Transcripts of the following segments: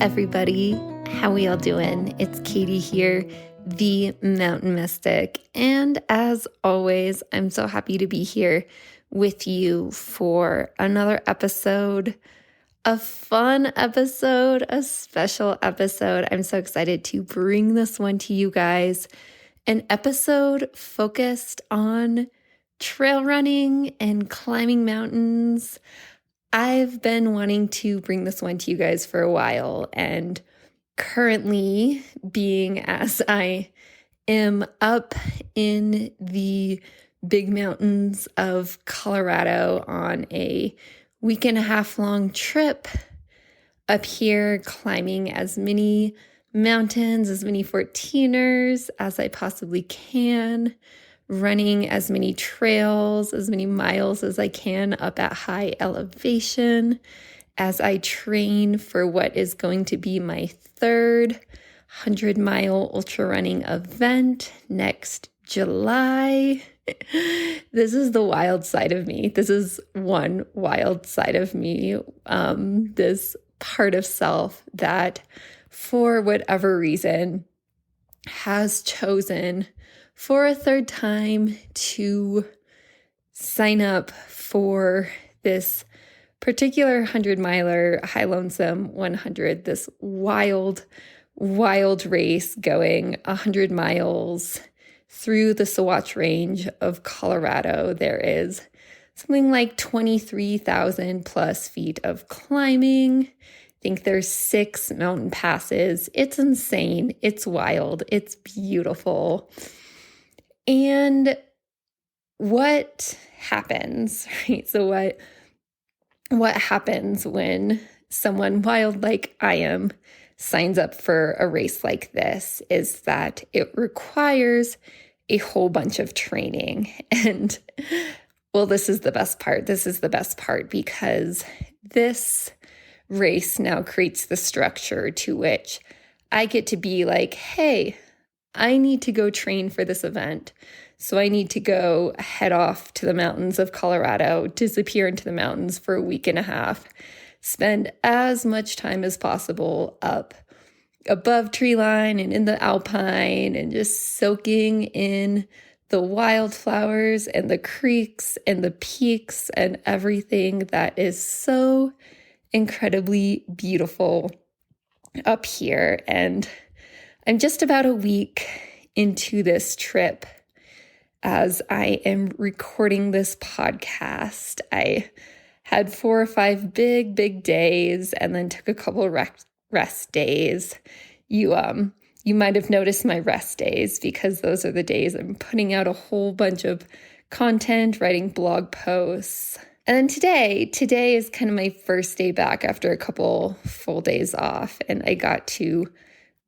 everybody. How we all doing? It's Katie here, the Mountain Mystic. And as always, I'm so happy to be here with you for another episode, a fun episode, a special episode. I'm so excited to bring this one to you guys. An episode focused on trail running and climbing mountains. I've been wanting to bring this one to you guys for a while, and currently, being as I am up in the big mountains of Colorado on a week and a half long trip up here, climbing as many mountains, as many 14ers as I possibly can, running as many trails, as many miles as I can up at high elevation as I train for what is going to be my third 100-mile ultra running event next July. This is the wild side of me. This is one wild side of me, this part of self that for whatever reason has chosen for a third time to sign up for this particular 100-miler High Lonesome 100, this wild race going 100 miles through the Sawatch Range of Colorado. There is something like 23,000 plus feet of climbing. I think there's 6 mountain passes. It's insane. It's wild. It's beautiful. And what happens, right? So what happens when someone wild like I am signs up for a race like this is that it requires a whole bunch of training. And well, this is the best part. This is the best part because this race now creates the structure to which I get to be like, hey, I need to go train for this event. So I need to go head off to the mountains of Colorado, disappear into the mountains for a week and a half, spend as much time as possible up above tree line and in the alpine and just soaking in the wildflowers and the creeks and the peaks and everything that is so incredibly beautiful up here. And I'm just about a week into this trip as I am recording this podcast. I had 4 or 5 big days and then took a couple of rest days. You might have noticed my rest days because those are the days I'm putting out a whole bunch of content, writing blog posts. And then today is kind of my first day back after a couple full days off, and I got to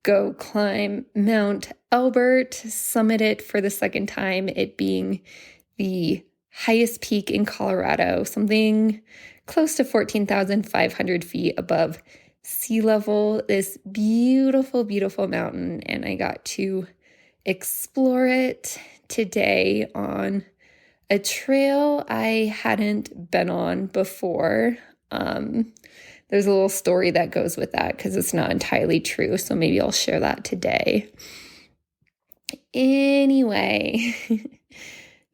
go climb Mount Elbert, summit it for the second time, it being the highest peak in Colorado, something close to 14,500 feet above sea level, this beautiful, beautiful mountain. And I got to explore it today on a trail I hadn't been on before. There's a little story that goes with that because it's not entirely true. So maybe I'll share that today. Anyway,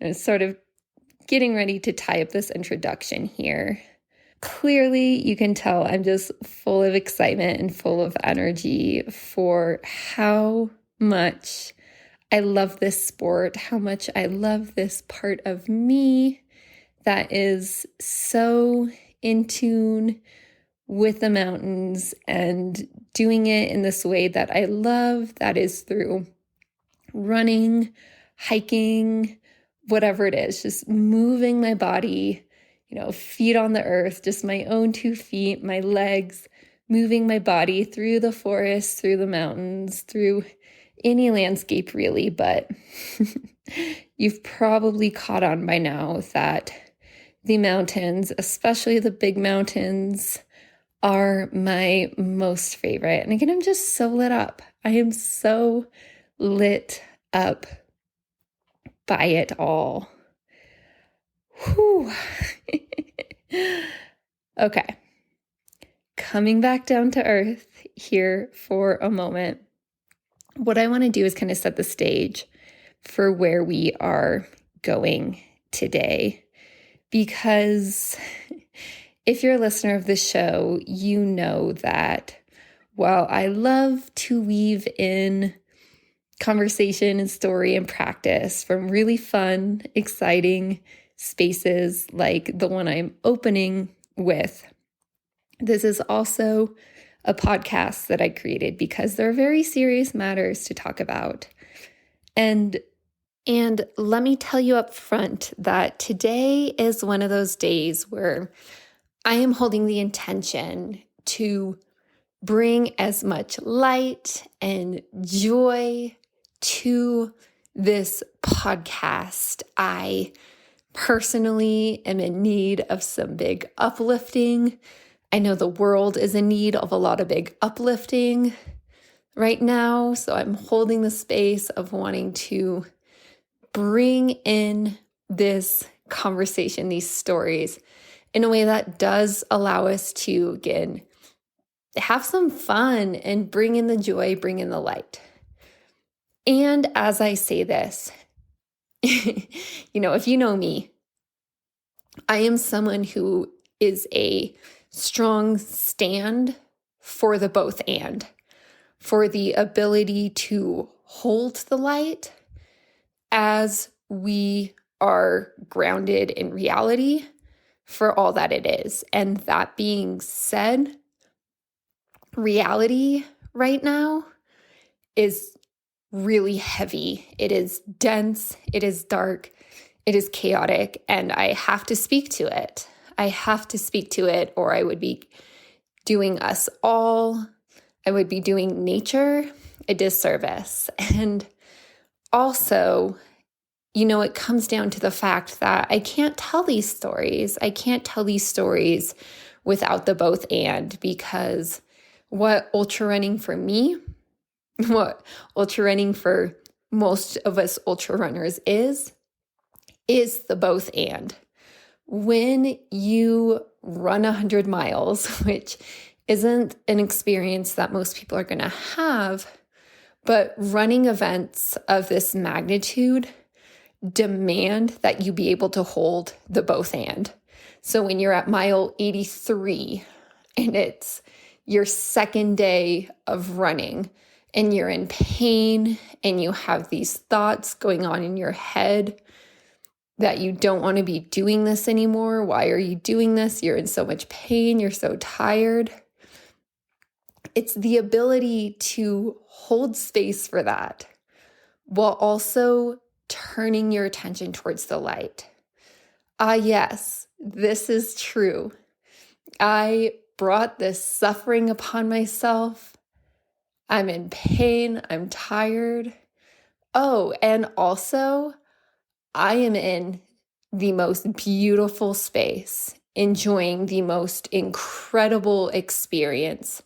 I'm sort of getting ready to tie up this introduction here. Clearly, you can tell I'm just full of excitement and full of energy for how much I love this sport, how much I love this part of me that is so in tune with the mountains and doing it in this way that I love, that is through running, hiking, whatever it is, just moving my body, feet on the earth, just my own 2 feet, my legs, moving my body through the forest, through the mountains, through any landscape really. But you've probably caught on by now that the mountains, especially the big mountains, are my most favorite. And again, I'm just so lit up. I am so lit up by it all. Whew. Okay. coming back down to earth here for a moment, what I want to do is kind of set the stage for where we are going today. Because if you're a listener of the show, you know that while I love to weave in conversation and story and practice from really fun, exciting spaces like the one I'm opening with, this is also a podcast that I created because there are very serious matters to talk about. And let me tell you up front that today is one of those days where I am holding the intention to bring as much light and joy to this podcast. I personally am in need of some big uplifting. I know the world is in need of a lot of big uplifting right now. So I'm holding the space of wanting to bring in this conversation, these stories, in a way that does allow us to, again, have some fun and bring in the joy, bring in the light. And as I say this, if you know me, I am someone who is a strong stand for the both and, for the ability to hold the light as we are grounded in reality for all that it is. And that being said, reality right now is really heavy. It is dense, it is dark, it is chaotic, and I have to speak to it. I have to speak to it, or I would be doing us all, I would be doing nature a disservice. And also, it comes down to the fact that I can't tell these stories. I can't tell these stories without the both and, because what ultra running for me, what ultra running for most of us ultra runners is the both and. When you run 100 miles, which isn't an experience that most people are going to have, but running events of this magnitude demand that you be able to hold the both and. So when you're at mile 83 and it's your second day of running and you're in pain and you have these thoughts going on in your head that you don't want to be doing this anymore. Why are you doing this? You're in so much pain. You're so tired. It's the ability to hold space for that while also turning your attention towards the light. Yes, this is true. I brought this suffering upon myself. I'm in pain. I'm tired. Oh, and also, I am in the most beautiful space, enjoying the most incredible experience,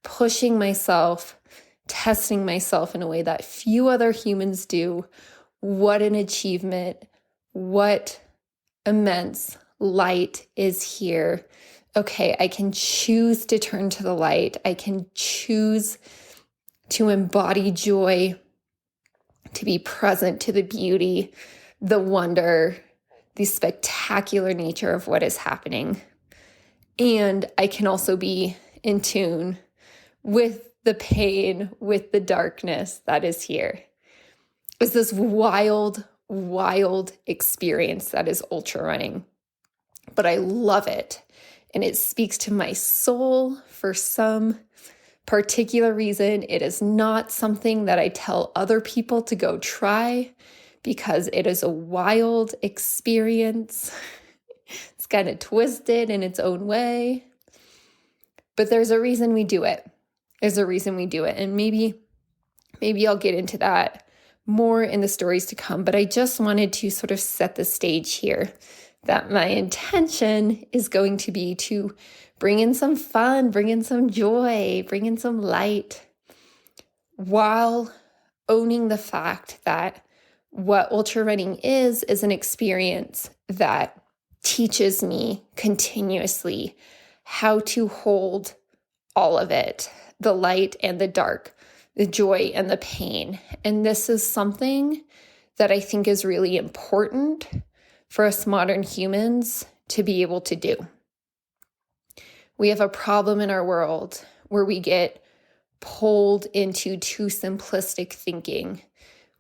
pushing myself, testing myself in a way that few other humans do. What an achievement. What immense light is here. Okay, I can choose to turn to the light. I can choose to embody joy, to be present to the beauty, the wonder, the spectacular nature of what is happening. And I can also be in tune with the pain, with the darkness that is here. It's this wild, wild experience that is ultra running. But I love it. And it speaks to my soul for some particular reason. It is not something that I tell other people to go try, because it is a wild experience. It's kind of twisted in its own way. But there's a reason we do it. There's a reason we do it. And maybe I'll get into that more in the stories to come. But I just wanted to sort of set the stage here that my intention is going to be to bring in some fun, bring in some joy, bring in some light, while owning the fact that what ultra running is an experience that teaches me continuously how to hold all of it, the light and the dark, the joy and the pain. And this is something that I think is really important for us modern humans to be able to do. We have a problem in our world where we get pulled into too simplistic thinking.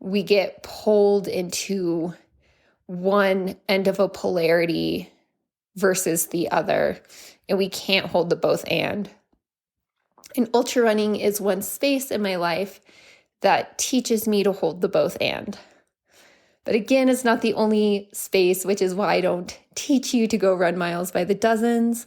We get pulled into one end of a polarity versus the other, and we can't hold the both and. And ultra running is one space in my life that teaches me to hold the both and. But again, it's not the only space, which is why I don't teach you to go run miles by the dozens.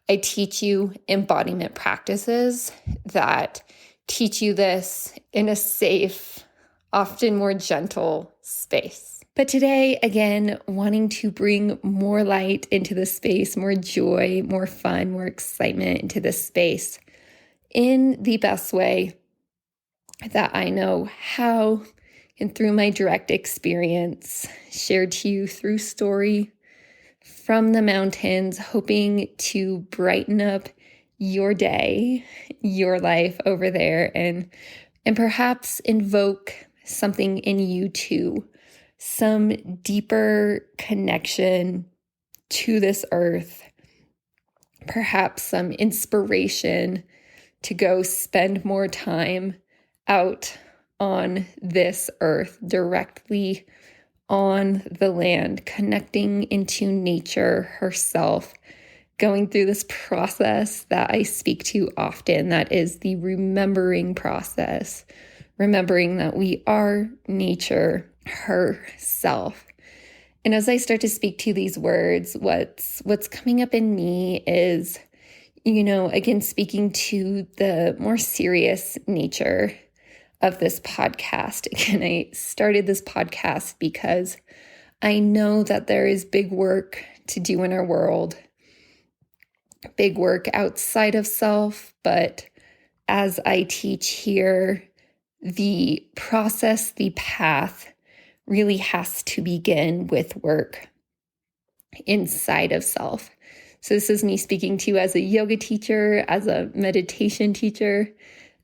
I teach you embodiment practices that teach you this in a safe, often more gentle space. But today, again, wanting to bring more light into this space, more joy, more fun, more excitement into this space in the best way that I know how, and through my direct experience, shared to you through story from the mountains, hoping to brighten up your day, your life over there, and perhaps invoke something in you too, some deeper connection to this earth, perhaps some inspiration to go spend more time out on this earth, directly on the land, connecting into nature herself, going through this process that I speak to often, that is the remembering process, remembering that we are nature herself. And as I start to speak to these words, what's coming up in me is, again, speaking to the more serious nature of this podcast. Again, I started this podcast because I know that there is big work to do in our world, big work outside of self. But as I teach here, the process, the path really has to begin with work inside of self. So this is me speaking to you as a yoga teacher, as a meditation teacher,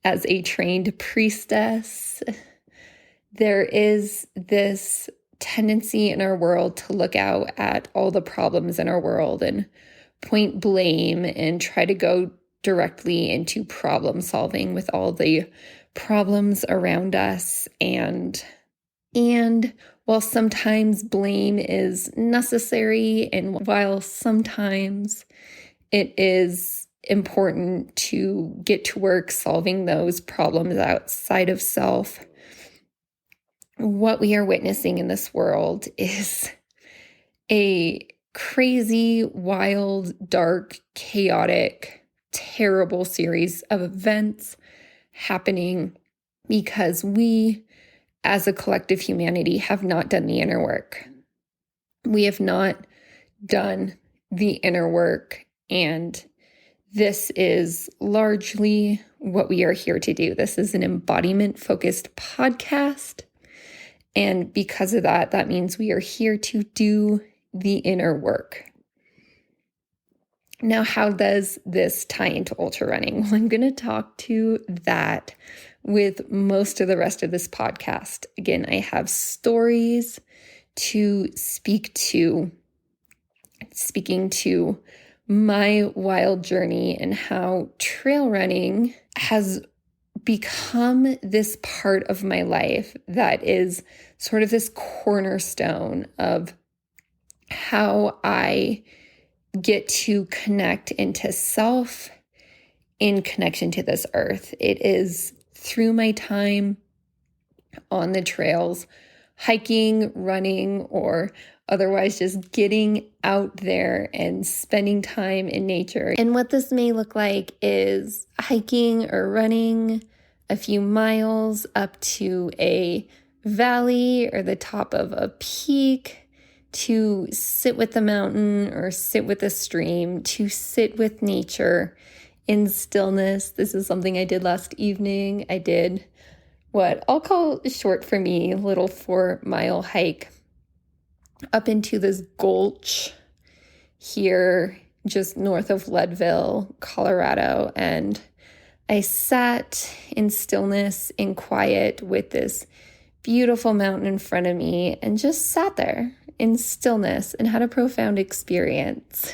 as a trained priestess. There is this tendency in our world to look out at all the problems in our world and point blame and try to go directly into problem solving with all the problems around us. And while sometimes blame is necessary, and while sometimes it is important to get to work solving those problems outside of self, what we are witnessing in this world is a crazy, wild, dark, chaotic, terrible series of events happening because we, as a collective humanity, have not done the inner work. We have not done the inner work, and this is largely what we are here to do. This is an embodiment-focused podcast, and because of that, that means we are here to do the inner work. Now, how does this tie into ultra running? Well, I'm going to talk to that with most of the rest of this podcast. Again, I have stories to speak to, speaking to my wild journey and how trail running has become this part of my life that is sort of this cornerstone of how I get to connect into self in connection to this earth. It is through my time on the trails, hiking, running, or otherwise just getting out there and spending time in nature. And what this may look like is hiking or running a few miles up to a valley or the top of a peak, to sit with the mountain or sit with a stream, to sit with nature in stillness. This is something I did last evening. I did what I'll call short for me, little 4-mile hike up into this gulch here just north of Leadville, Colorado. And I sat in stillness and quiet with this beautiful mountain in front of me and just sat there in stillness and had a profound experience.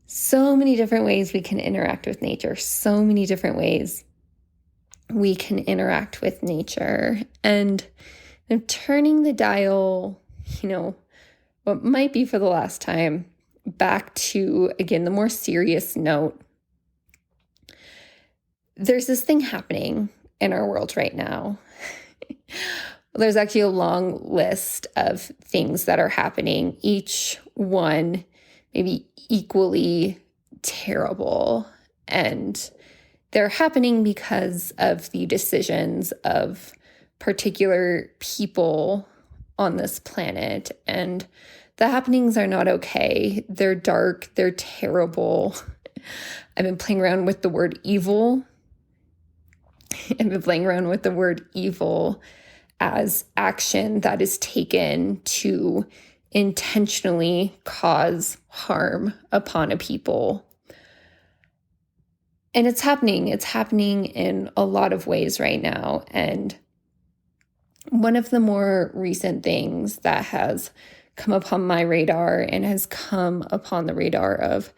So many different ways we can interact with nature, so many different ways we can interact with nature. And I'm turning the dial, what might be for the last time, back to, again, the more serious note. There's this thing happening in our world right now. There's actually a long list of things that are happening, each one maybe equally terrible. And they're happening because of the decisions of particular people on this planet. And the happenings are not okay. They're dark. They're terrible. I've been playing around with the word evil. As action that is taken to intentionally cause harm upon a people. And it's happening. It's happening in a lot of ways right now. And one of the more recent things that has come upon my radar and has come upon the radar of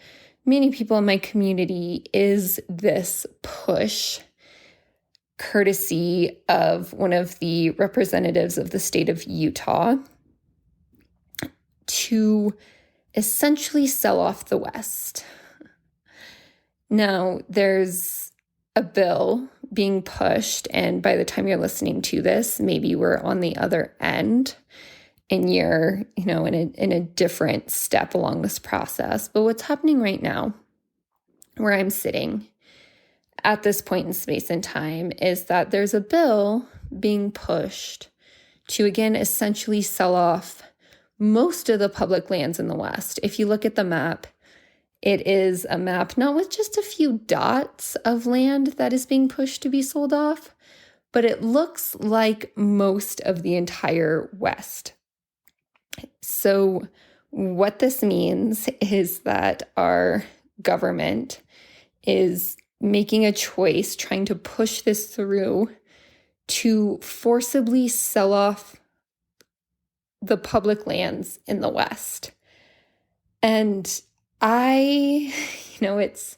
many people in my community is this push, courtesy of one of the representatives of the state of Utah, to essentially sell off the West. Now, there's a bill being pushed, and by the time you're listening to this, maybe we're on the other end and you're, in a different step along this process. But what's happening right now, where I'm sitting at this point in space and time, is that there's a bill being pushed to, again, essentially sell off most of the public lands in the West. If you look at the map, it is a map not with just a few dots of land that is being pushed to be sold off, but it looks like most of the entire West. So what this means is that our government is making a choice, trying to push this through to forcibly sell off the public lands in the West. And it's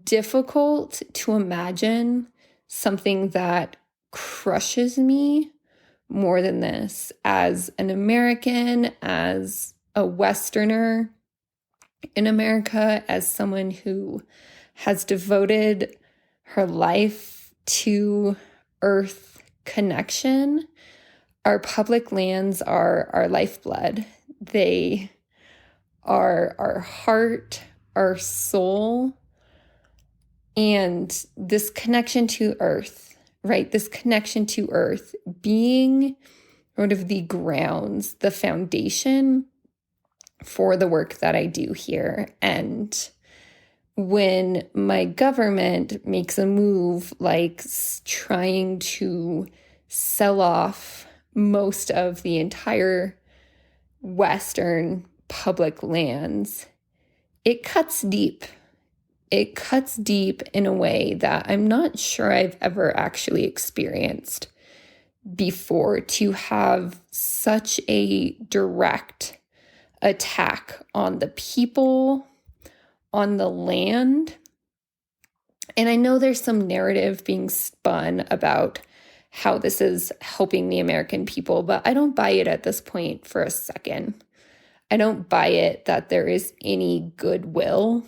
difficult to imagine something that crushes me more than this as an American, as a Westerner in America, as someone who has devoted her life to earth connection. Our public lands are our lifeblood. They are our heart, our soul, and this connection to earth, right? This connection to earth being sort of the grounds, the foundation for the work that I do here. And when my government makes a move like trying to sell off most of the entire Western public lands, it cuts deep. It cuts deep in a way that I'm not sure I've ever actually experienced before, to have such a direct attack on the people, on the land. And I know there's some narrative being spun about how this is helping the American people, but I don't buy it at this point for a second. I don't buy it that there is any goodwill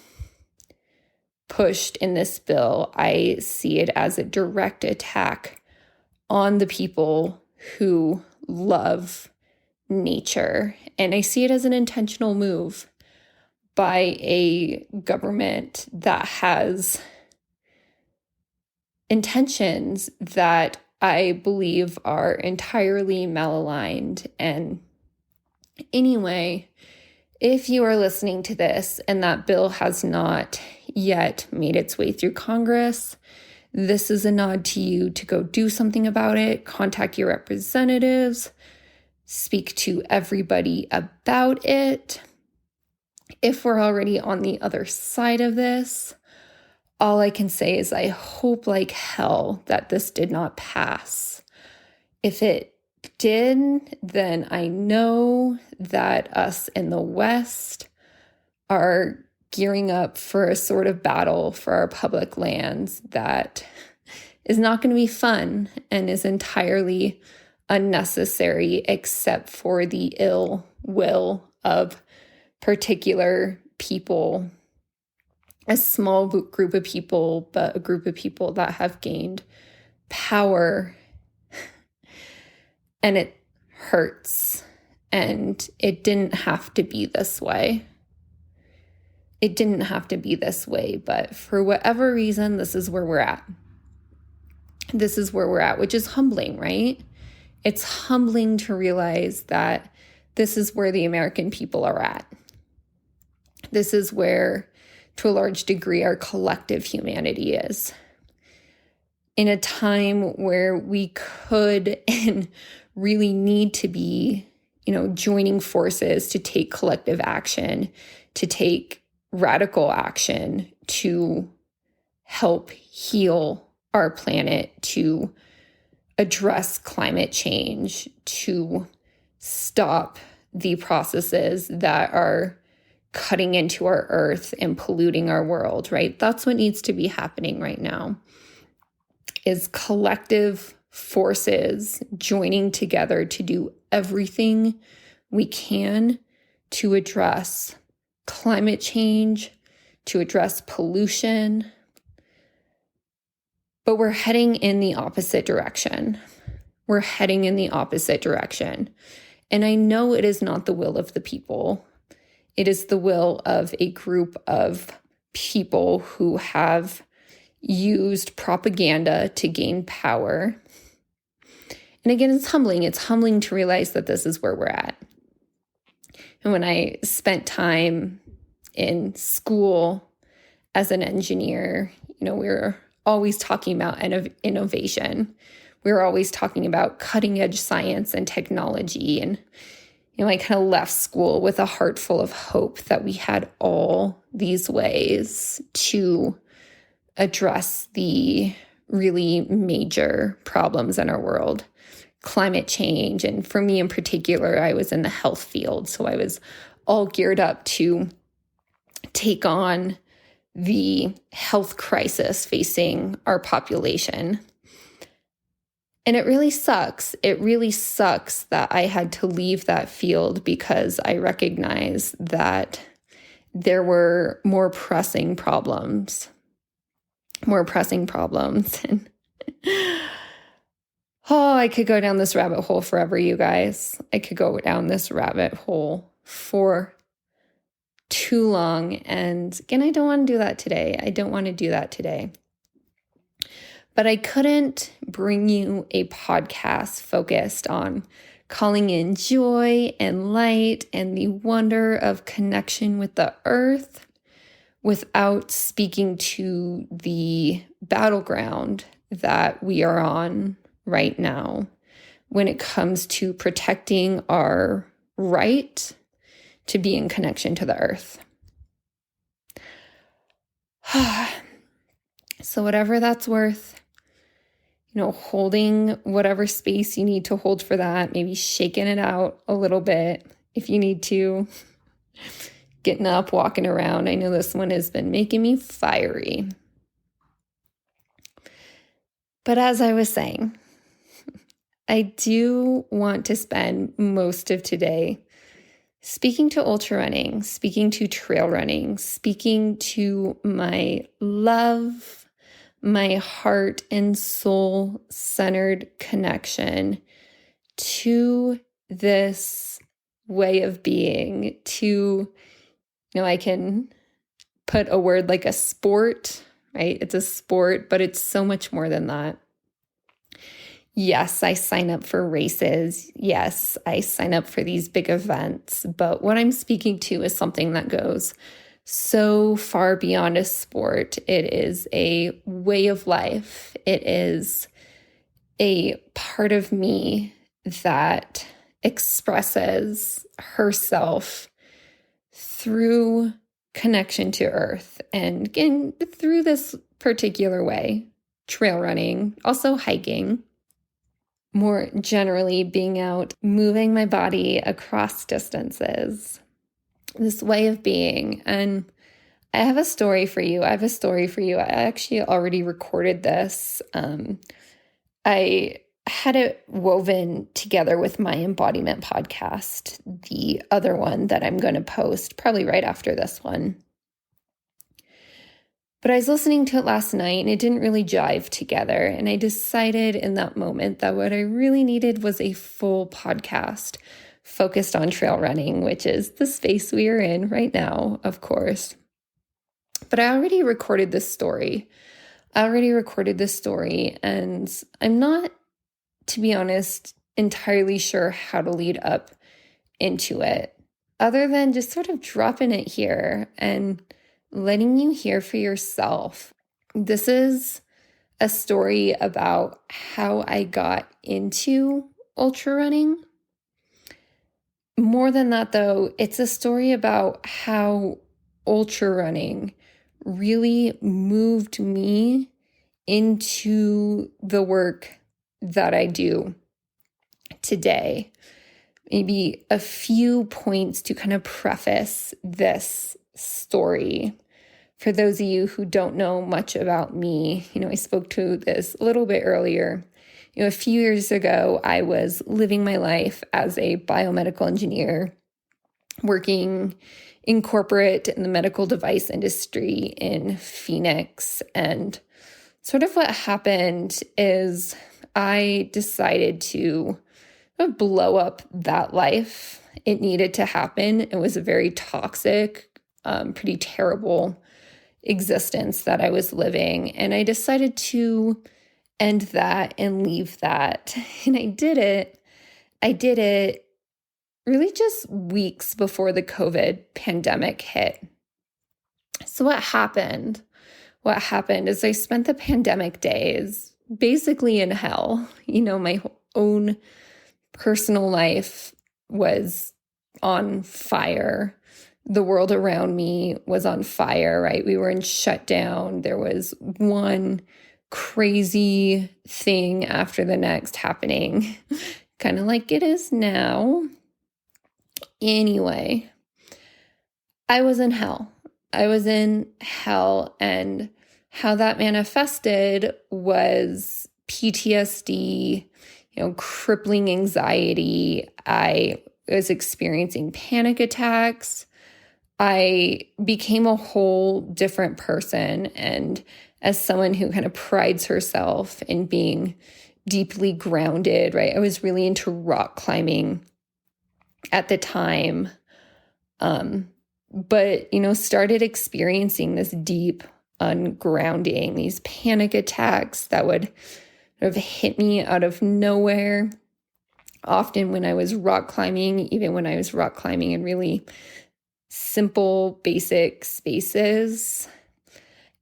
pushed in this bill. I see it as a direct attack on the people who love nature. And I see it as an intentional move by a government that has intentions that I believe are entirely malaligned. And anyway, if you are listening to this and that bill has not yet made its way through Congress, this is a nod to you to go do something about it. Contact your representatives, speak to everybody about it. If we're already on the other side of this, all I can say is I hope like hell that this did not pass. If it did, then I know that us in the West are gearing up for a sort of battle for our public lands that is not going to be fun and is entirely unnecessary, except for the ill will of particular people, a small group of people, but a group of people that have gained power. And it hurts. And it didn't have to be this way. It didn't have to be this way, but for whatever reason, this is where we're at. This is where we're at, which is humbling, right? It's humbling to realize that this is where the American people are at. This is where, to a large degree, our collective humanity is. In a time where we could and really need to be, joining forces to take collective action, to take radical action, to help heal our planet, to address climate change, to stop the processes that are cutting into our earth and polluting our world, right? That's what needs to be happening right now, is collective forces joining together to do everything we can to address climate change, to address pollution. But we're heading in the opposite direction. We're heading in the opposite direction. And I know it is not the will of the people. It is the will of a group of people who have used propaganda to gain power. And again, it's humbling. It's humbling to realize that this is where we're at. And when I spent time in school as an engineer, we were always talking about innovation. We were always talking about cutting edge science and technology. And, I kind of left school with a heart full of hope that we had all these ways to address the really major problems in our world, climate change. And for me in particular, I was in the health field. So I was all geared up to take on the health crisis facing our population. And it really sucks. It really sucks that I had to leave that field because I recognized that there were more pressing problems. And I could go down this rabbit hole forever, you guys. I could go down this rabbit hole for too long. And again, I don't want to do that today. But I couldn't bring you a podcast focused on calling in joy and light and the wonder of connection with the earth without speaking to the battleground that we are on right now when it comes to protecting our right to be in connection to the earth. So whatever that's worth, holding whatever space you need to hold for that, maybe shaking it out a little bit if you need to, getting up, walking around. I know this one has been making me fiery. But as I was saying, I do want to spend most of today speaking to ultra running, speaking to trail running, speaking to my love, my heart and soul centered connection to this way of being, to, I can put a word like a sport, right? It's a sport, but it's so much more than that. Yes, I sign up for races. Yes, I sign up for these big events. But what I'm speaking to is something that goes so far beyond a sport. It is a way of life. It is a part of me that expresses herself through connection to earth. And again, through this particular way, trail running, also hiking, more generally being out, moving my body across distances, this way of being. And I have a story for you. I actually already recorded this. I had it woven together with my embodiment podcast, the other one that I'm going to post probably right after this one. But I was listening to it last night and it didn't really jive together. And I decided in that moment that what I really needed was a full podcast focused on trail running, which is the space we are in right now, of course. But I already recorded this story. And I'm not, to be honest, entirely sure how to lead up into it, other than just sort of dropping it here and letting you hear for yourself. This is a story about how I got into ultra running. More than that, though, it's a story about how ultra running really moved me into the work that I do today. Maybe a few points to kind of preface this story. For those of you who don't know much about me, I spoke to this a little bit earlier. A few years ago, I was living my life as a biomedical engineer, working in corporate in the medical device industry in Phoenix. And sort of what happened is I decided to blow up that life. It needed to happen. It was a very toxic, pretty terrible existence that I was living. And I decided to end that and leave that. And I did it really just weeks before the COVID pandemic hit. So what happened? What happened is I spent the pandemic days basically in hell. My own personal life was on fire. The world around me was on fire, right? We were in shutdown. There was one crazy thing after the next happening, kind of like it is now. Anyway, I was in hell. And how that manifested was PTSD, crippling anxiety. I was experiencing panic attacks. I became a whole different person. And as someone who kind of prides herself in being deeply grounded, right? I was really into rock climbing at the time. But started experiencing this deep ungrounding, these panic attacks that would sort of hit me out of nowhere. Often when I was rock climbing, even when I was rock climbing in really simple, basic spaces.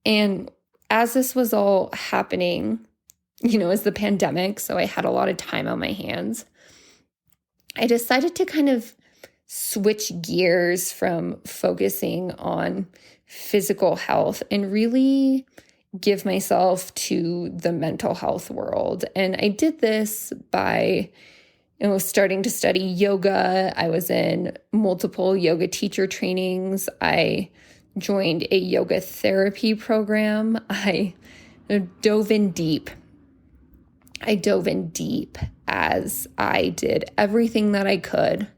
And as this was all happening, as the pandemic, so I had a lot of time on my hands, I decided to kind of switch gears from focusing on physical health and really give myself to the mental health world. And I did this by starting to study yoga. I was in multiple yoga teacher trainings. I joined a yoga therapy program. I dove in deep as I did everything that I could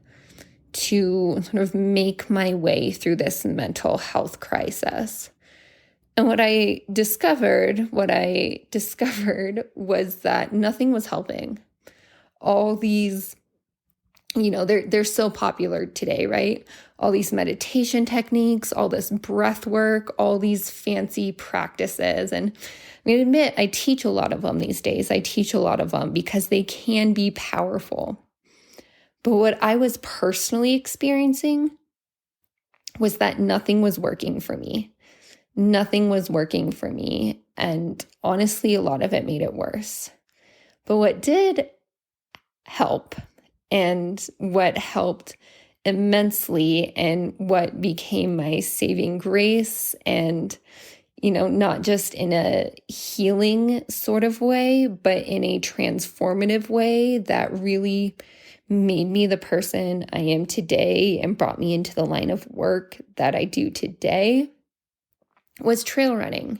to sort of make my way through this mental health crisis. And what I discovered was that nothing was helping. All these, they're so popular today, right? All these meditation techniques, all this breath work, all these fancy practices. And I'm going to admit, I teach a lot of them these days. I teach a lot of them because they can be powerful. But what I was personally experiencing was that nothing was working for me. Nothing was working for me. And honestly, a lot of it made it worse. But what did help, and what helped immensely, and what became my saving grace and not just in a healing sort of way, but in a transformative way that really made me the person I am today and brought me into the line of work that I do today, was trail running.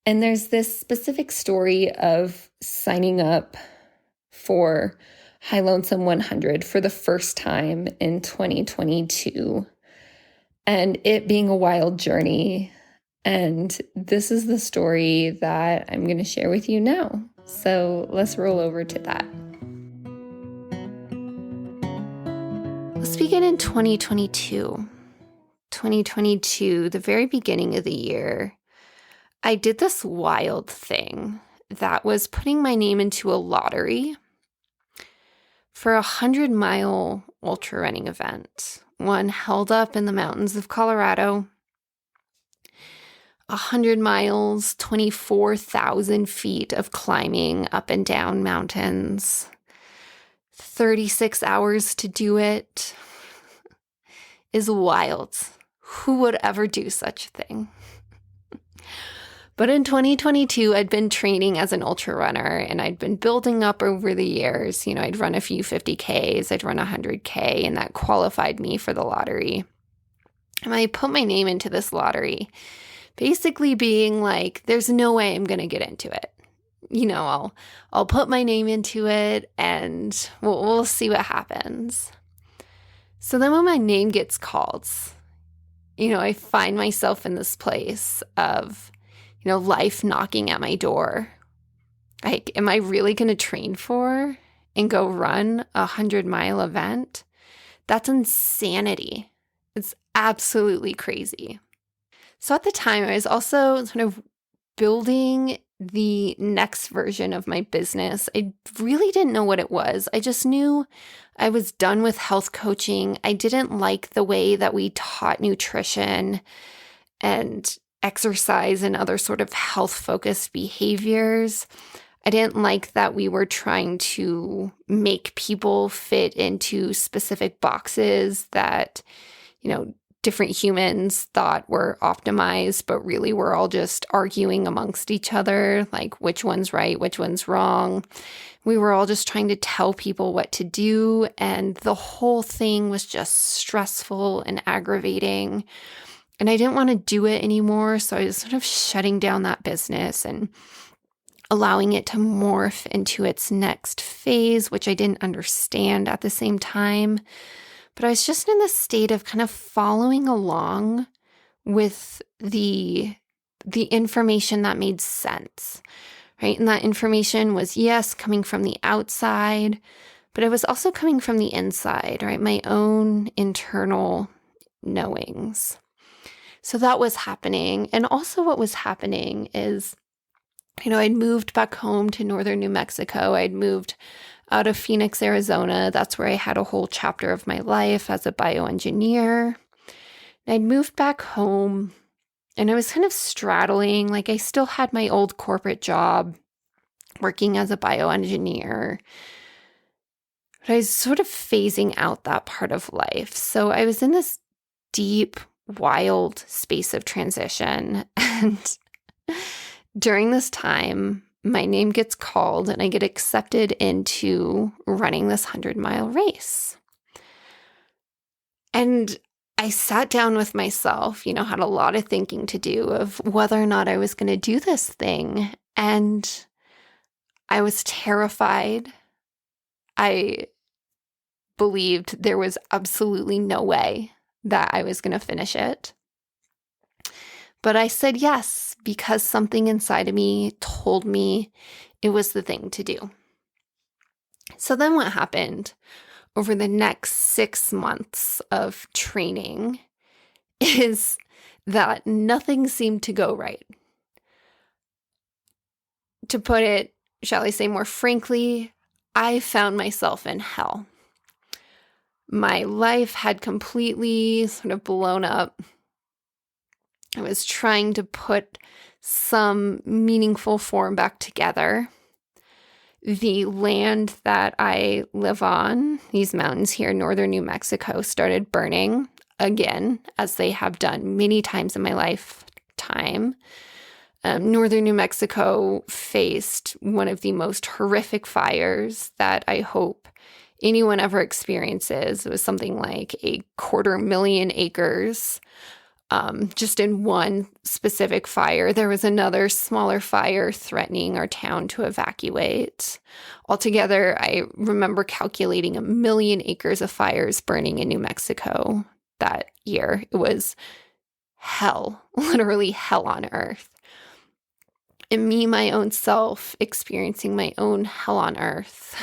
And there's this specific story of signing up for High Lonesome 100 for the first time in 2022, and it being a wild journey. And this is the story that I'm going to share with you now. So let's roll over to that. Let's begin in 2022. 2022, the very beginning of the year, I did this wild thing that was putting my name into a lottery for a 100-mile ultra running event, one held up in the mountains of Colorado. 100 miles, 24,000 feet of climbing up and down mountains, 36 hours to do it is wild. Who would ever do such a thing? But in 2022, I'd been training as an ultra runner, and I'd been building up over the years. I'd run a few 50Ks, I'd run 100K, and that qualified me for the lottery. And I put my name into this lottery, basically being like, there's no way I'm going to get into it. I'll put my name into it, and we'll see what happens. So then when my name gets called, I find myself in this place of life knocking at my door. Like, am I really going to train for and go run a 100-mile event? That's insanity. It's absolutely crazy. So at the time, I was also sort of building the next version of my business. I really didn't know what it was. I just knew I was done with health coaching. I didn't like the way that we taught nutrition and exercise and other sort of health-focused behaviors. I didn't like that we were trying to make people fit into specific boxes that, different humans thought were optimized, but really we're all just arguing amongst each other, like which one's right, which one's wrong. We were all just trying to tell people what to do, and the whole thing was just stressful and aggravating. And I didn't want to do it anymore, so I was sort of shutting down that business and allowing it to morph into its next phase, which I didn't understand at the same time. But I was just in this state of kind of following along with the information that made sense, right? And that information was, yes, coming from the outside, but it was also coming from the inside, right? My own internal knowings. So that was happening. And also what was happening is, I'd moved back home to northern New Mexico. I'd moved out of Phoenix, Arizona. That's where I had a whole chapter of my life as a bioengineer. I'd moved back home, and I was kind of straddling, like I still had my old corporate job working as a bioengineer, but I was sort of phasing out that part of life. So I was in this deep, wild space of transition. And during this time, my name gets called and I get accepted into running this 100-mile race. And I sat down with myself, had a lot of thinking to do of whether or not I was going to do this thing. And I was terrified. I believed there was absolutely no way that I was going to finish it. But I said yes, because something inside of me told me it was the thing to do. So then what happened over the next 6 months of training is that nothing seemed to go right. To put it, shall I say more frankly, I found myself in hell. My life had completely sort of blown up. I was trying to put some meaningful form back together. The land that I live on, these mountains here in northern New Mexico, started burning again, as they have done many times in my life time. Northern New Mexico faced one of the most horrific fires that I hope anyone ever experiences. It was something like 250,000 acres. Just in one specific fire. There was another smaller fire threatening our town to evacuate. Altogether, I remember calculating 1 million acres of fires burning in New Mexico that year. It was hell, literally hell on earth. And me, my own self, experiencing my own hell on earth.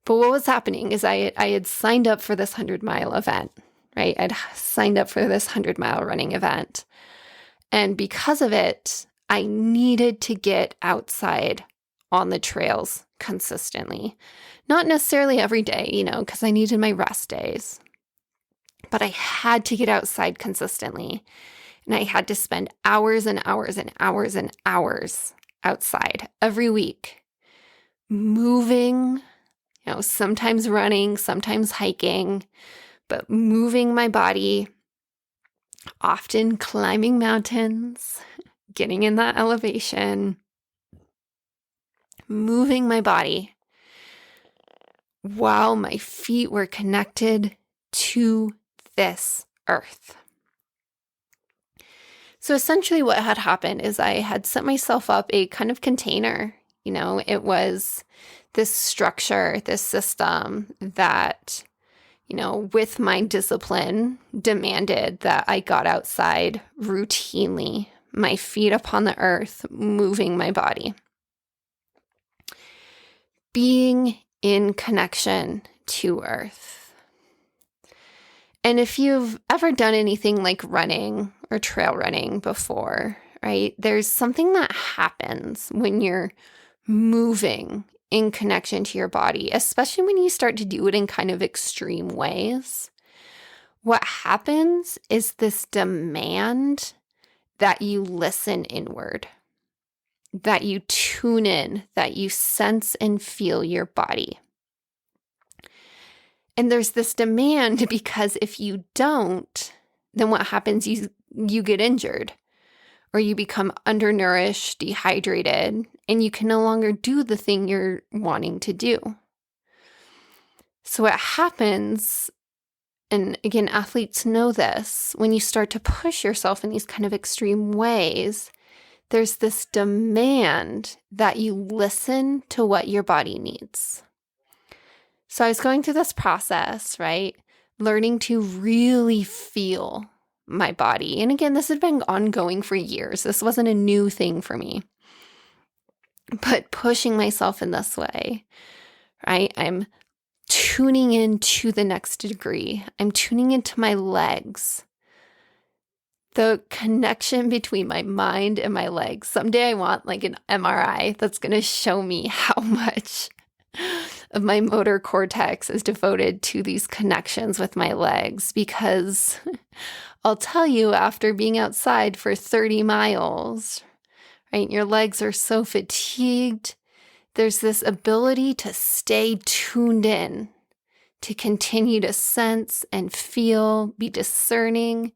But what was happening is I had signed up for this 100-mile event. Right? I'd signed up for this 100-mile running event. And because of it, I needed to get outside on the trails consistently. Not necessarily every day, because I needed my rest days. But I had to get outside consistently. And I had to spend hours and hours and hours and hours outside every week, moving, sometimes running, sometimes hiking, but moving my body, often climbing mountains, getting in that elevation, moving my body while my feet were connected to this earth. So essentially what had happened is I had set myself up a kind of container. It was this structure, this system that with my discipline, demanded that I got outside routinely, my feet upon the earth, moving my body. Being in connection to earth. And if you've ever done anything like running or trail running before, right, there's something that happens when you're moving in connection to your body, especially when you start to do it in kind of extreme ways. What happens is this demand that you listen inward, that you tune in, that you sense and feel your body. And there's this demand because if you don't, then what happens? You get injured. Or you become undernourished, dehydrated, and you can no longer do the thing you're wanting to do. So what happens, and again, athletes know this, when you start to push yourself in these kind of extreme ways, there's this demand that you listen to what your body needs. So I was going through this process, right? Learning to really feel my body. And again, this had been ongoing for years. This wasn't a new thing for me. But pushing myself in this way, right? I'm tuning into the next degree. I'm tuning into my legs. The connection between my mind and my legs. Someday I want like an MRI that's going to show me how much of my motor cortex is devoted to these connections with my legs, because I'll tell you, after being outside for 30 miles, right, your legs are so fatigued. There's this ability to stay tuned in, to continue to sense and feel, be discerning.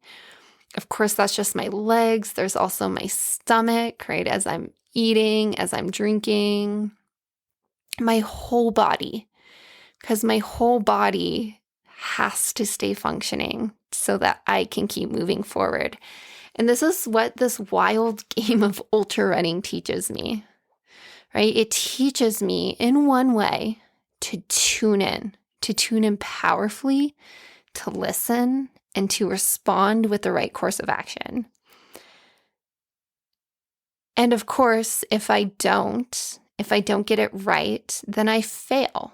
Of course, that's just my legs. There's also my stomach, right, as I'm eating, as I'm drinking. My whole body, because my whole body has to stay functioning so that I can keep moving forward. And this is what this wild game of ultra running teaches me, right? It teaches me in one way to tune in powerfully, to listen, and to respond with the right course of action. And of course, if I don't get it right, then I fail.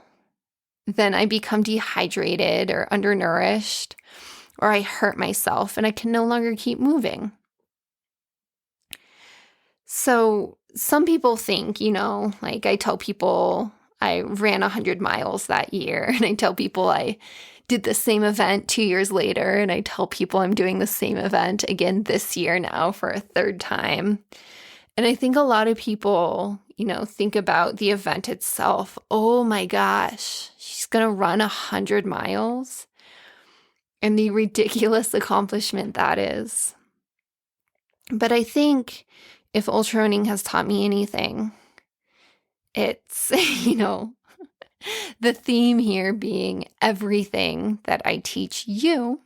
Then I become dehydrated or undernourished, or I hurt myself and I can no longer keep moving. So some people think, like I tell people I ran 100 miles that year, and I tell people I did the same event 2 years later, and I tell people I'm doing the same event again this year now for a third time. And I think a lot of people, think about the event itself. Oh my gosh, she's going to run 100 miles. And the ridiculous accomplishment that is. But I think if ultra running has taught me anything, it's, the theme here being everything that I teach you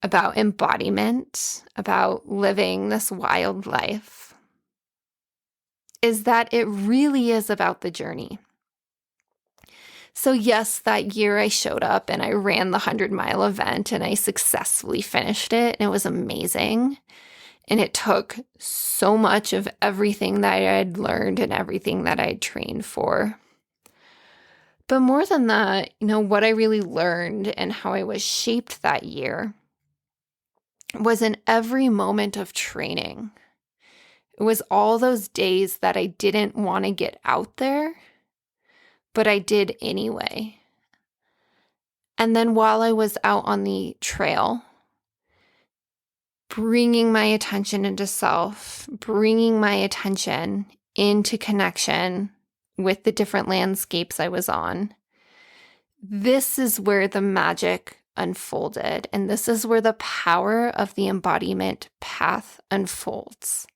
about embodiment, about living this wild life, is that it really is about the journey. So yes, that year I showed up and I ran the 100-mile event and I successfully finished it and it was amazing. And it took so much of everything that I had learned and everything that I had trained for. But more than that, what I really learned and how I was shaped that year was in every moment of training. It was all those days that I didn't want to get out there, but I did anyway. And then while I was out on the trail, bringing my attention into self, bringing my attention into connection with the different landscapes I was on, this is where the magic unfolded. And this is where the power of the embodiment path unfolds.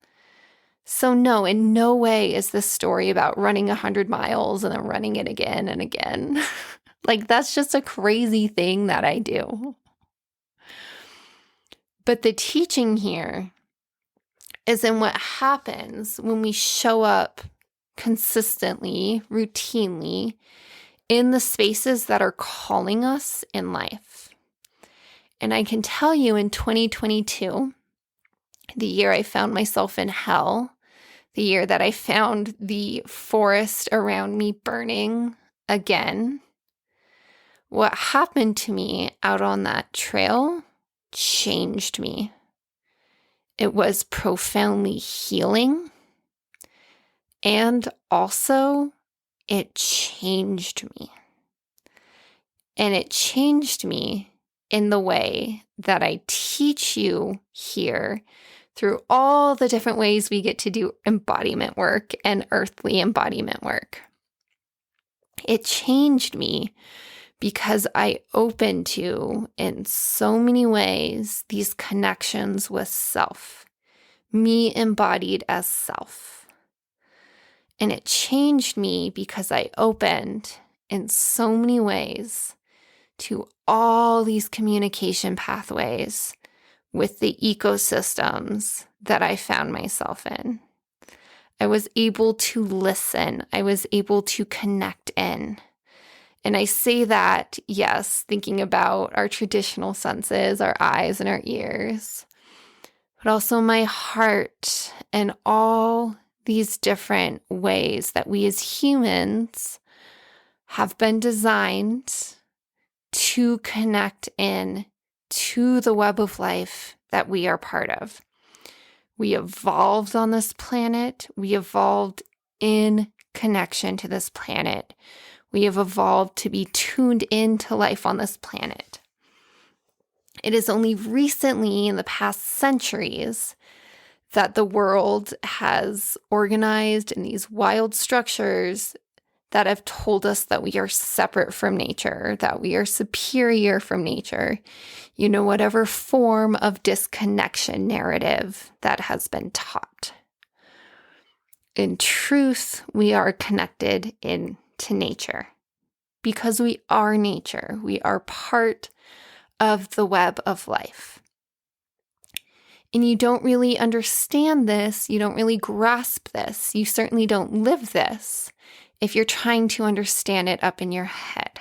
So no, in no way is this story about running 100 miles and then running it again and again. That's just a crazy thing that I do. But the teaching here is in what happens when we show up consistently, routinely, in the spaces that are calling us in life. And I can tell you in 2022, the year I found myself in hell, the year that I found the forest around me burning again, what happened to me out on that trail changed me. It was profoundly healing, and also it changed me. And it changed me in the way that I teach you here through all the different ways we get to do embodiment work and earthly embodiment work. It changed me because I opened to, in so many ways, these connections with self, me embodied as self. And it changed me because I opened in so many ways to all these communication pathways with the ecosystems that I found myself in. I was able to listen. I was able to connect in. And I say that, yes, thinking about our traditional senses, our eyes and our ears, but also my heart and all these different ways that we as humans have been designed to connect in to the web of life that we are part of. We evolved on this planet. We evolved in connection to this planet. We have evolved to be tuned into life on this planet. It is only recently, in the past centuries, that the world has organized in these wild structures that have told us that we are separate from nature, that we are superior from nature, whatever form of disconnection narrative that has been taught. In truth, we are connected to nature because we are nature. We are part of the web of life. And you don't really understand this. You don't really grasp this. You certainly don't live this if you're trying to understand it up in your head.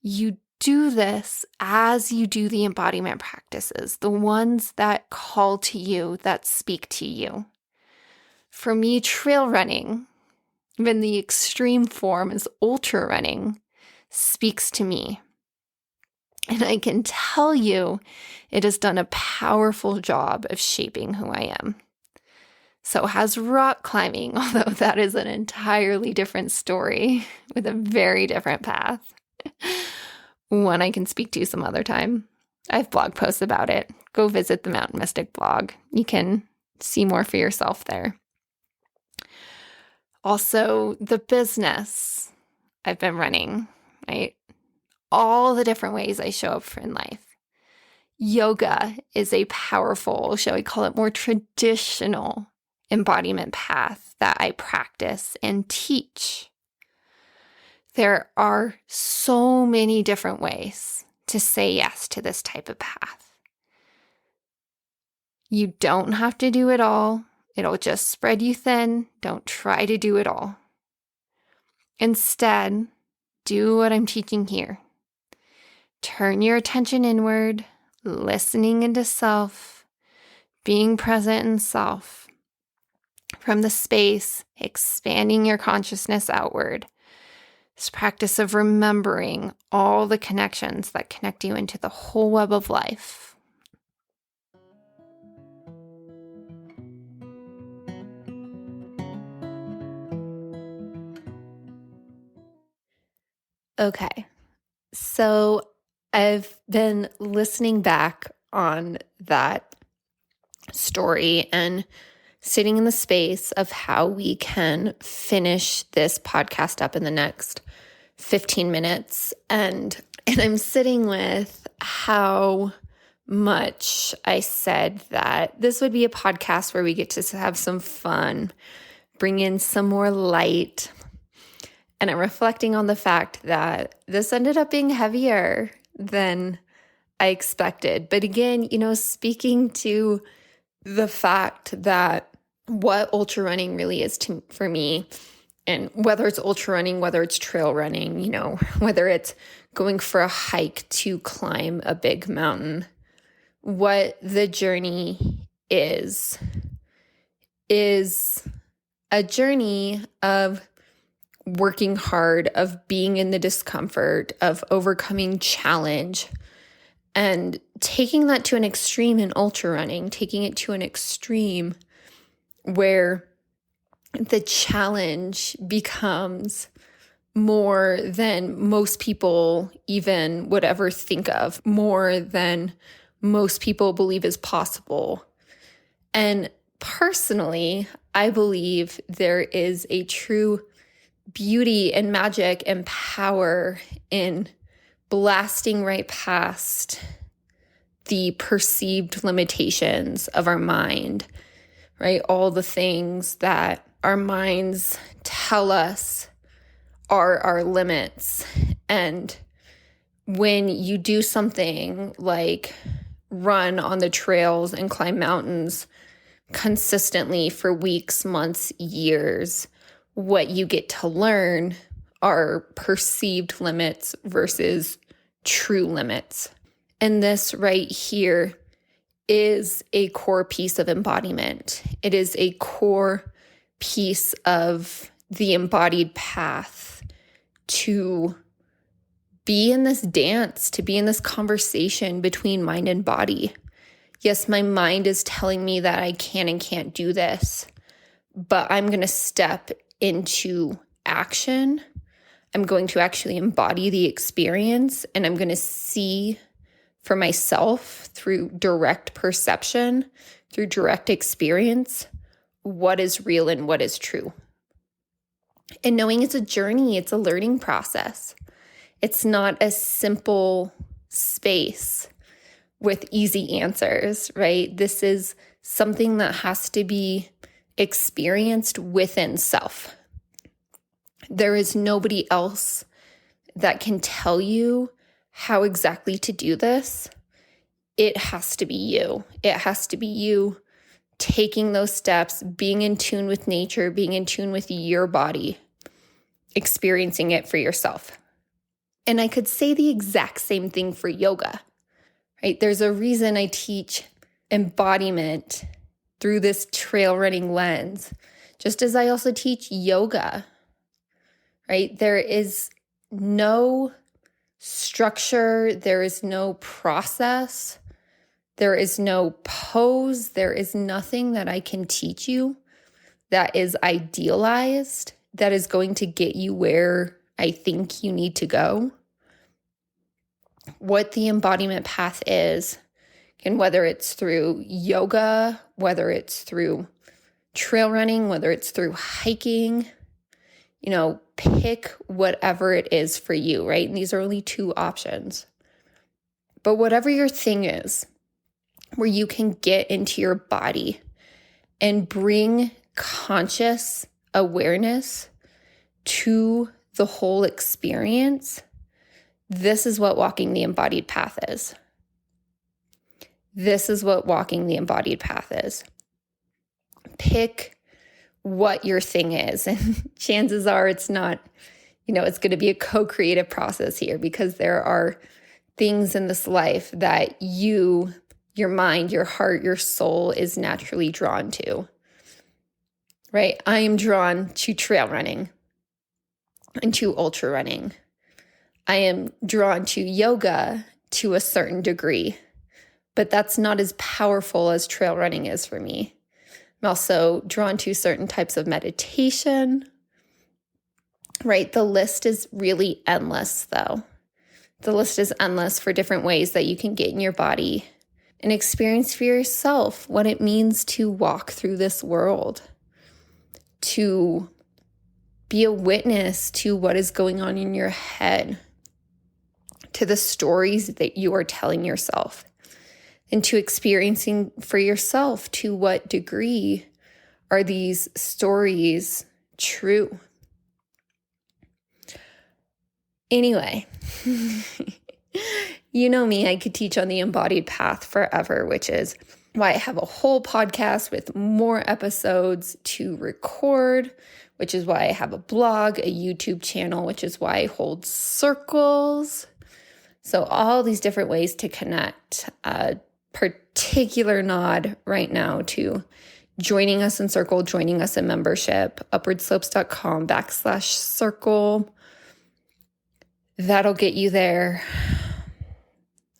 You do this as you do the embodiment practices, the ones that call to you, that speak to you. For me, trail running, even the extreme form is ultra running, speaks to me. And I can tell you it has done a powerful job of shaping who I am. So has rock climbing, although that is an entirely different story with a very different path. One I can speak to some other time. I have blog posts about it. Go visit the Mountain Mystic blog. You can see more for yourself there. Also, the business I've been running, right? All the different ways I show up in life. Yoga is a powerful, shall we call it more traditional embodiment path that I practice and teach. There are so many different ways to say yes to this type of path. You don't have to do it all. It'll just spread you thin. Don't try to do it all. Instead, do what I'm teaching here. Turn your attention inward, listening into self, being present in self. From the space, expanding your consciousness outward. This practice of remembering all the connections that connect you into the whole web of life. Okay, so I've been listening back on that story and sitting in the space of how we can finish this podcast up in the next 15 minutes. And I'm sitting with how much I said that this would be a podcast where we get to have some fun, bring in some more light. And I'm reflecting on the fact that this ended up being heavier than I expected. But again, speaking to the fact that what ultra running really is for me, and whether it's ultra running, whether it's trail running, whether it's going for a hike to climb a big mountain, what the journey is a journey of working hard, of being in the discomfort, of overcoming challenge, and taking that to an extreme in ultra running, taking it to an extreme where the challenge becomes more than most people even would ever think of, more than most people believe is possible. And personally, I believe there is a true beauty and magic and power in blasting right past the perceived limitations of our mind, right? All the things that our minds tell us are our limits. And when you do something like run on the trails and climb mountains consistently for weeks, months, years, what you get to learn are perceived limits versus true limits. And this right here is a core piece of embodiment. It is a core piece of the embodied path to be in this dance, to be in this conversation between mind and body. Yes, my mind is telling me that I can and can't do this, but I'm going to step into action. I'm going to actually embody the experience, and I'm going to see for myself through direct perception, through direct experience, what is real and what is true. And knowing it's a journey, it's a learning process. It's not a simple space with easy answers, right? This is something that has to be experienced within self. There is nobody else that can tell you how exactly to do this. It has to be you. It has to be you taking those steps, being in tune with nature, being in tune with your body, experiencing it for yourself. And I could say the exact same thing for yoga, right? There's a reason I teach embodiment through this trail running lens, just as I also teach yoga, right? There is no structure, there is no process, there is no pose, there is nothing that I can teach you that is idealized, that is going to get you where I think you need to go. What the embodiment path is, and whether it's through yoga, whether it's through trail running, whether it's through hiking, pick whatever it is for you, right? And these are only two options. But whatever your thing is, where you can get into your body and bring conscious awareness to the whole experience, this is what walking the embodied path is. This is what walking the embodied path is. Pick what your thing is. And chances are it's not, it's going to be a co-creative process here, because there are things in this life that your mind, your heart, your soul is naturally drawn to, right? I am drawn to trail running and to ultra running. I am drawn to yoga to a certain degree, but that's not as powerful as trail running is for me. I'm also drawn to certain types of meditation, right? The list is really endless, though. The list is endless for different ways that you can get in your body and experience for yourself what it means to walk through this world, to be a witness to what is going on in your head, to the stories that you are telling yourself, and to experiencing for yourself to what degree are these stories true. Anyway, you know me, I could teach on the embodied path forever, which is why I have a whole podcast with more episodes to record, which is why I have a blog, a YouTube channel, which is why I hold circles. So all these different ways to connect. A particular nod right now to joining us in Circle, joining us in membership, upwardslopes.com/circle. That'll get you there.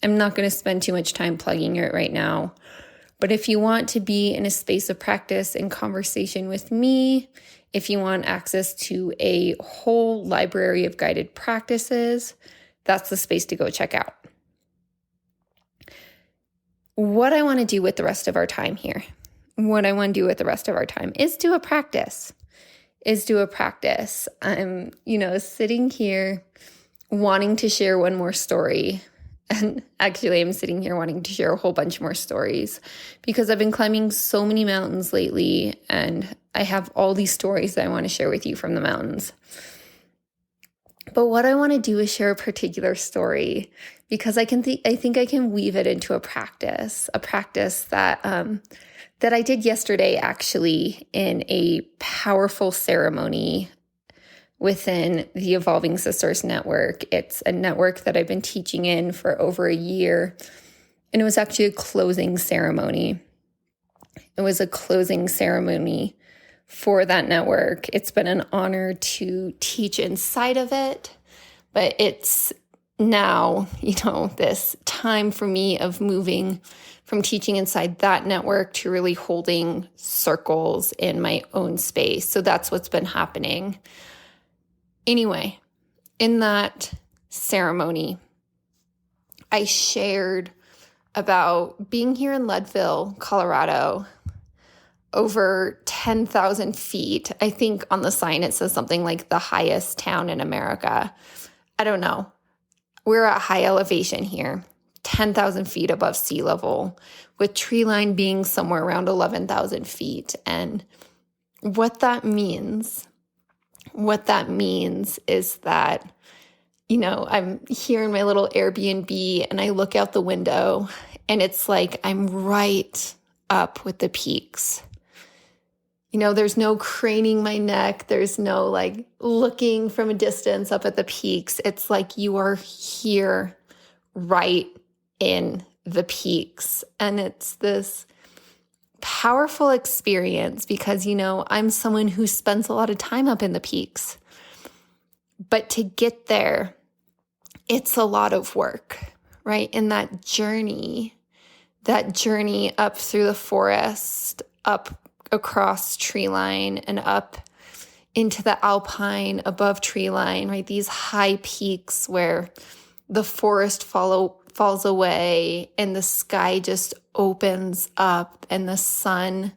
I'm not going to spend too much time plugging it right now. But if you want to be in a space of practice and conversation with me, if you want access to a whole library of guided practices, that's the space to go check out. What I want to do with the rest of our time here, is do a practice. I'm, sitting here wanting to share one more story. And actually, I'm sitting here wanting to share a whole bunch more stories because I've been climbing so many mountains lately, and I have all these stories that I want to share with you from the mountains. But what I want to do is share a particular story because I think I can weave it into a practice that that I did yesterday, actually, in a powerful ceremony within the Evolving Sisters Network. It's a network that I've been teaching in for over a year, and it was actually a closing ceremony. It was a closing ceremony for that network. It's been an honor to teach inside of it, but it's now, this time for me of moving from teaching inside that network to really holding circles in my own space. So that's what's been happening. Anyway, in that ceremony, I shared about being here in Leadville, Colorado, over 10,000 feet. I think on the sign it says something like the highest town in America. I don't know. We're at high elevation here, 10,000 feet above sea level, with tree line being somewhere around 11,000 feet. And what that means is that, I'm here in my little Airbnb and I look out the window and it's like I'm right up with the peaks. There's no craning my neck. There's no looking from a distance up at the peaks. It's like you are here right in the peaks. And it's this powerful experience because, I'm someone who spends a lot of time up in the peaks. But to get there, it's a lot of work, right? In that journey up through the forest, up across tree line and up into the alpine above tree line, right? These high peaks where the forest falls away and the sky just opens up and the sun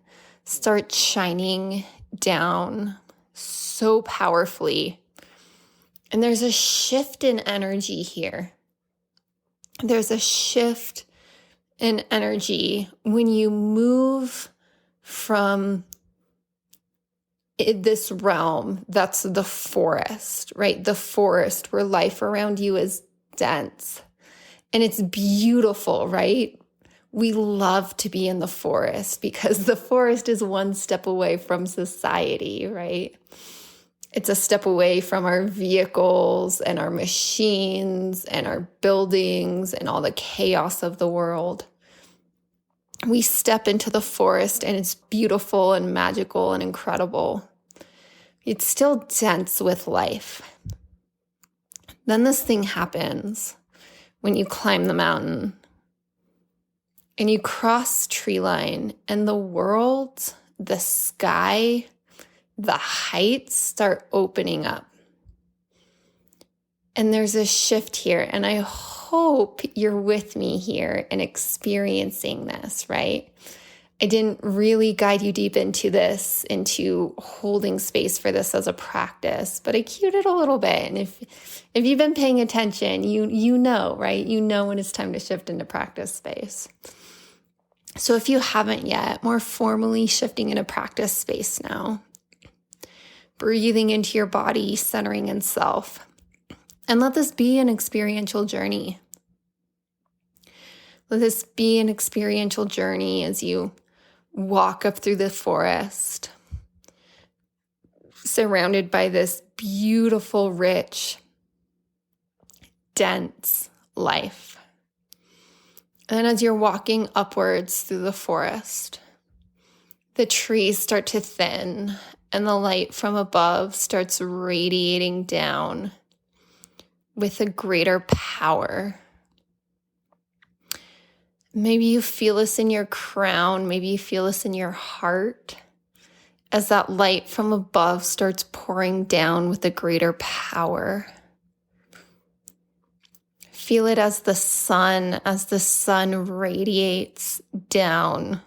starts shining down so powerfully. And there's a shift in energy here. there's a shift in energy when you move from this realm that's the forest, right? The forest where life around you is dense and it's beautiful, right? We love to be in the forest because the forest is one step away from society, right? It's a step away from our vehicles and our machines and our buildings and all the chaos of the world. We step into the forest and it's beautiful and magical and incredible. It's still dense with life. Then this thing happens when you climb the mountain and you cross tree line and the world, the sky, the heights start opening up. And there's a shift here. And I hope you're with me here and experiencing this, right? I didn't really guide you deep into this, into holding space for this as a practice, but I cued it a little bit. And if you've been paying attention, you know, right? You know when it's time to shift into practice space. So if you haven't yet, more formally shifting into practice space now. Breathing into your body, centering in self. And let this be an experiential journey. Let this be an experiential journey as you walk up through the forest, surrounded by this beautiful, rich, dense life. And as you're walking upwards through the forest, the trees start to thin and the light from above starts radiating down with a greater power. Maybe you feel this in your crown. Maybe you feel this in your heart as that light from above starts pouring down with a greater power. Feel it as the sun radiates down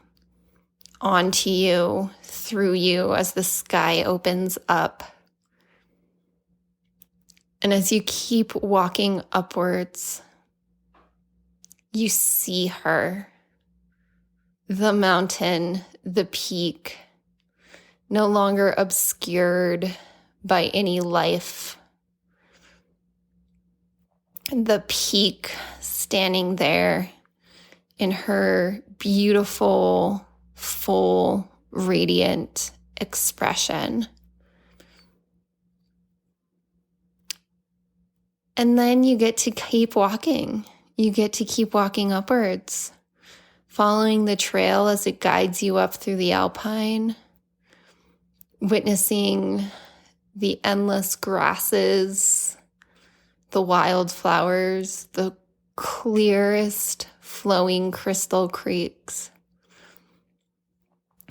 onto you, through you, as the sky opens up. And as you keep walking upwards, you see her, the mountain, the peak, no longer obscured by any life. The peak standing there in her beautiful, full, radiant expression. And then you get to keep walking. You get to keep walking upwards, following the trail as it guides you up through the alpine, witnessing the endless grasses, the wildflowers, the clearest flowing crystal creeks.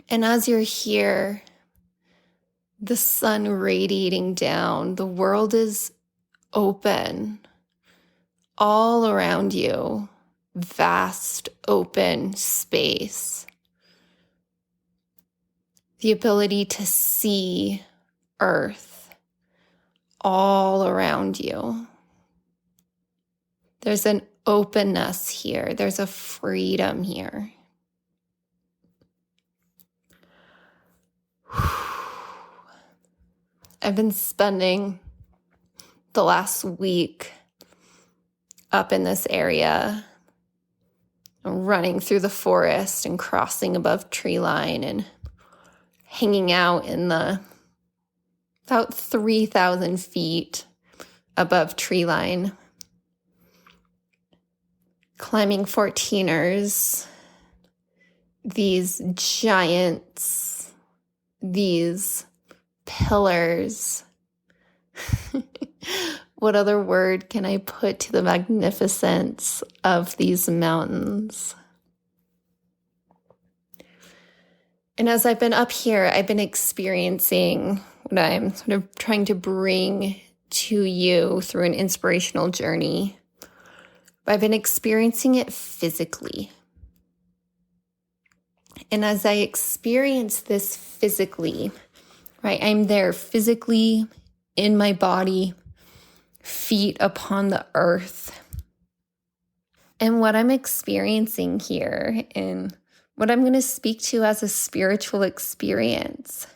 And as you're here, the sun radiating down, the world is open all around you, vast open space. The ability to see earth all around you. There's an openness here. There's a freedom here. I've been spending the last week up in this area, running through the forest and crossing above tree line and hanging out in the about 3,000 feet above tree line, climbing 14ers, these giants, these pillars. What other word can I put to the magnificence of these mountains? And as I've been up here, I've been experiencing what I'm sort of trying to bring to you through an inspirational journey. But I've been experiencing it physically. And as I experience this physically, right, I'm there physically in my body, feet upon the earth. And what I'm experiencing here, and what I'm going to speak to as a spiritual experience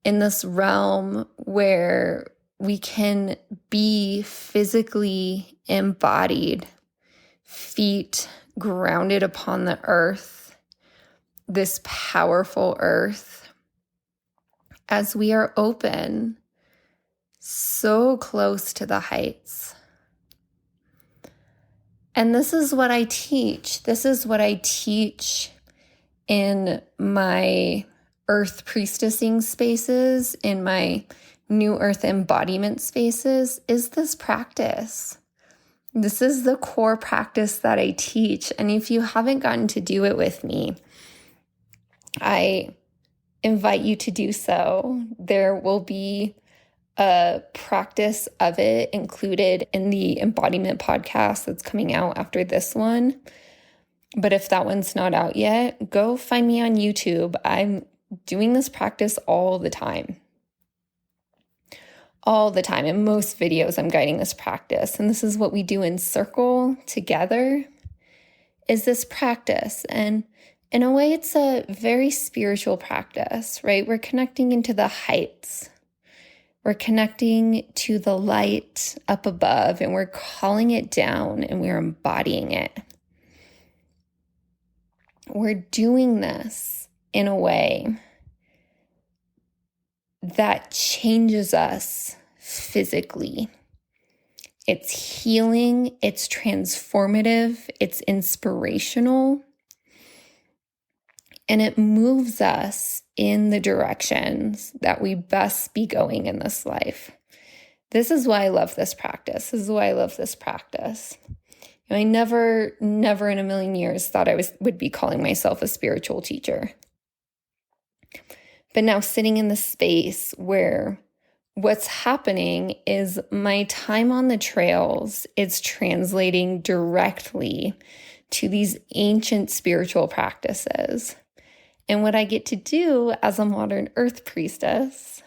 in this realm where we can be physically embodied, feet grounded upon the earth, this powerful earth, as we are open, so close to the heights. And this is what I teach. This is what I teach in my earth priestessing spaces, in my new earth embodiment spaces, is this practice. This is the core practice that I teach. And if you haven't gotten to do it with me, I invite you to do so. There will be a practice of it included in the embodiment podcast that's coming out after this one. But if that one's not out yet, go find me on YouTube. I'm doing this practice all the time. All the time. In most videos, I'm guiding this practice. And this is what we do in circle together, is this practice. And in a way, it's a very spiritual practice, right? We're connecting into the heights. We're connecting to the light up above, and we're calling it down, and we're embodying it. We're doing this in a way that changes us physically. It's healing, it's transformative, it's inspirational, and it moves us in the directions that we best be going in this life. This is why I love this practice. This is why I love this practice. I never in a million years thought I would be calling myself a spiritual teacher. But now sitting in the space where what's happening is my time on the trails is translating directly to these ancient spiritual practices. And what I get to do as a modern earth priestess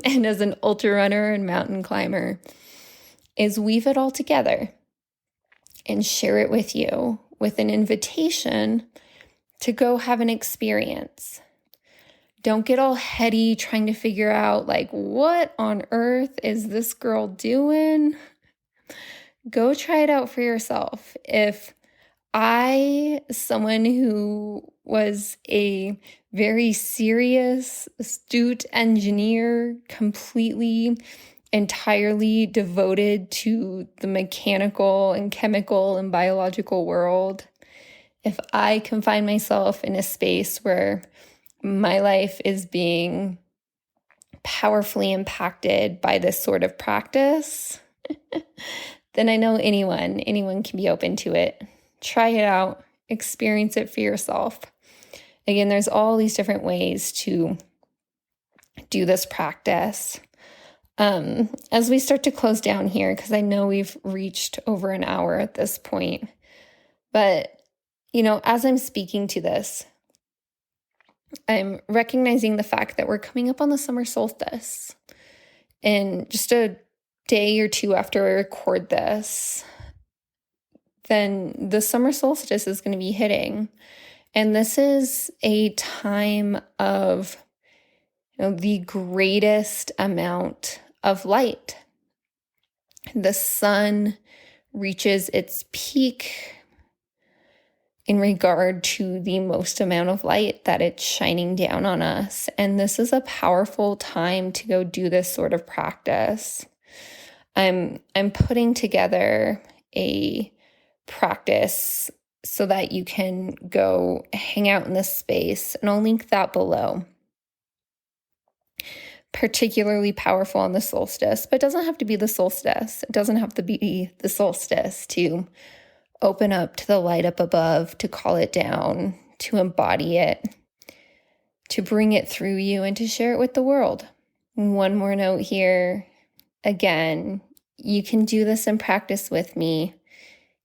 and as an ultra runner and mountain climber is weave it all together and share it with you with an invitation to go have an experience. Don't get all heady trying to figure out, like, what on earth is this girl doing? Go try it out for yourself. If I, someone who was a very serious, astute engineer, entirely devoted to the mechanical and chemical and biological world, if I can find myself in a space where my life is being powerfully impacted by this sort of practice, then I know anyone can be open to it. Try it out, experience it for yourself. Again, there's all these different ways to do this practice. As we start to close down here, because I know we've reached over an hour at this point, but, as I'm speaking to this, I'm recognizing the fact that we're coming up on the summer solstice. And just a day or two after I record this, then the summer solstice is going to be hitting. And this is a time of the greatest amount of light. The sun reaches its peak in regard to the most amount of light that it's shining down on us. And this is a powerful time to go do this sort of practice. I'm putting together a practice so that you can go hang out in this space, and I'll link that below. Particularly powerful on the solstice, but it doesn't have to be the solstice. It doesn't have to be the solstice to open up to the light up above, to call it down, to embody it, to bring it through you, and to share it with the world. One more note here. Again, you can do this in practice with me.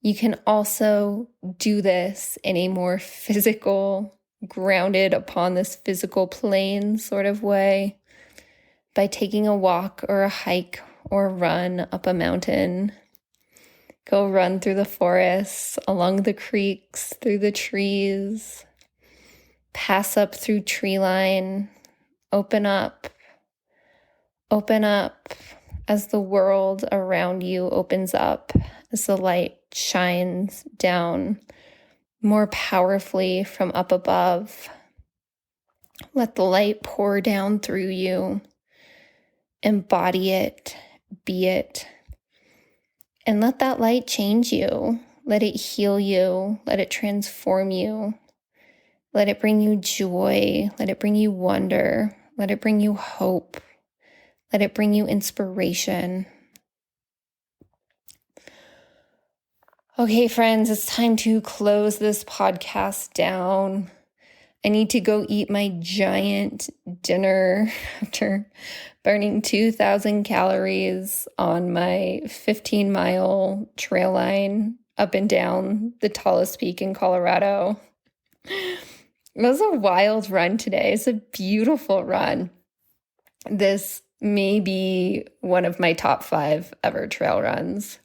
You can also do this in a more physical, grounded upon this physical plane sort of way by taking a walk or a hike or a run up a mountain. Go run through the forests, along the creeks, through the trees. Pass up through tree line. Open up as the world around you opens up, as the light shines down more powerfully from up above. Let the light pour down through you. Embody it, be it, and let that light change you. Let it heal you. Let it transform you. Let it bring you joy. Let it bring you wonder. Let it bring you hope. Let it bring you inspiration. Okay, friends, it's time to close this podcast down. I need to go eat my giant dinner after burning 2,000 calories on my 15-mile trail line up and down the tallest peak in Colorado. It was a wild run today. It's a beautiful run. This may be one of my top 5 ever trail runs.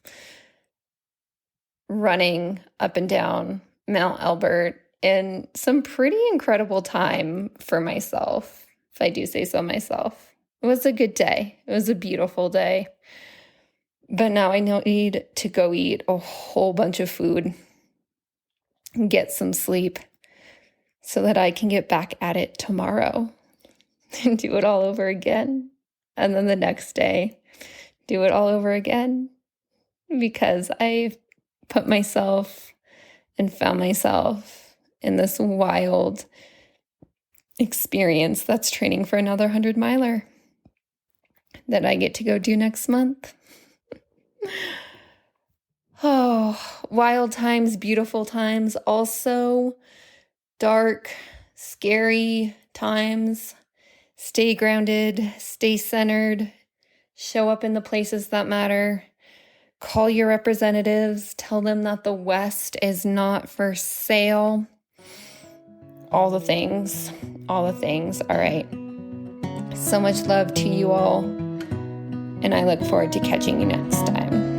Running up and down Mount Elbert in some pretty incredible time for myself, if I do say so myself. It was a good day. It was a beautiful day. But now I need to go eat a whole bunch of food and get some sleep so that I can get back at it tomorrow and do it all over again. And then the next day, do it all over again, because I put myself and found myself in this wild experience that's training for another 100-miler that I get to go do next month. Oh, wild times, beautiful times, also dark, scary times. Stay grounded, stay centered, show up in the places that matter. Call your representatives, tell them that the West is not for sale. All the things. All right. So much love to you all, and I look forward to catching you next time.